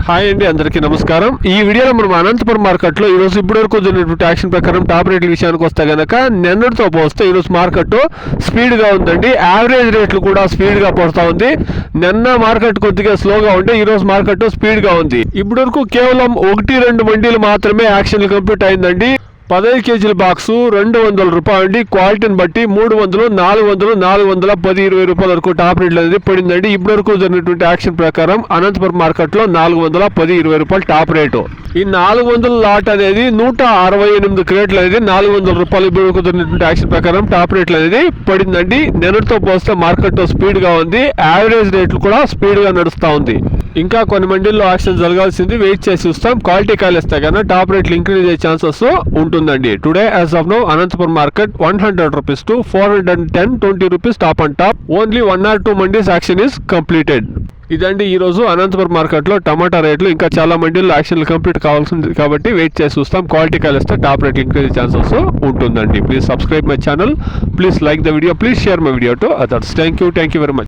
Hi అండి, అందరికీ నమస్కారం. ఈ వీడియోలో మనం అనంతపురం మార్కెట్లో ఈరోజు ఇప్పటివరకు జరిగినటువంటి యాక్షన్ ప్రకారం టాప్ రేట్ల విషయానికి వస్తే కనుక నిన్నటితో పోస్తే ఈరోజు మార్కెట్ స్పీడ్గా ఉందండి. యావరేజ్ రేట్లు కూడా స్పీడ్గా పడుతూ ఉంది. నిన్న మార్కెట్ కొద్దిగా స్లోగా ఉంటే ఈరోజు మార్కెట్ స్పీడ్గా ఉంది. ఇప్పటివరకు కేవలం 1-2 మండీలు మాత్రమే యాక్షన్ కంప్లీట్ అయిందండి. 15 కేజీల బాక్సు 200 రూపాయలు అండి. క్వాలిటీని బట్టి 300, 400, 410, 20 రూపాయల వరకు టాప్ రేట్లు అనేది పడిందండి. ఇప్పటి వరకు జరిగినటువంటి యాక్షన్ ప్రకారం అనంతపురం మార్కెట్లో 410, 20 రూపాయలు టాప్ రేటు. ఈ 400 లాట్ అనేది 168 క్రేట్లు అనేది 400 రూపాయలు ఇప్పటి వరకు జరిగినటువంటి యాక్షన్ ప్రకారం టాప్ రేట్లు అనేది పడిందండి. నిన్నటితో పోస్తే మార్కెట్ స్పీడ్గా ఉంది. యావరేజ్ రేట్లు కూడా స్పీడ్గా నడుస్తూ ఉంది. ఇంకా కొన్ని మండీల్లో యాక్షన్ జరగాల్సింది, వెయిట్ చేసి చూస్తాం. క్వాలిటీ కాయలు ఇస్తే కన్నా టాప్ రేట్లు ఇంక్రీజ్ అయ్యే ఛాన్సెస్ ఉంటుందండి. Today as of now Anantapuram market 100 rupees to 410, 20 rupees top and top. Only 1 or 2 mandis auction is completed. ఇదండి ఈ రోజు అనంతపురం మార్కెట్లో టమాటా రేట్లు. ఇంకా చాలా మండీల్లో యాక్షన్లు కంప్లీట్ కావాల్సింది కాబట్టి వెయిట్ చేసి చూస్తాం. క్వాలిటీ కాయలు ఇస్తే టాప్ రేట్లు ఇంక్రీజ్ ఛాన్సెస్ ఉంటుందండి. Please subscribe my channel, please like the video, please share my video to others. Thank you very much.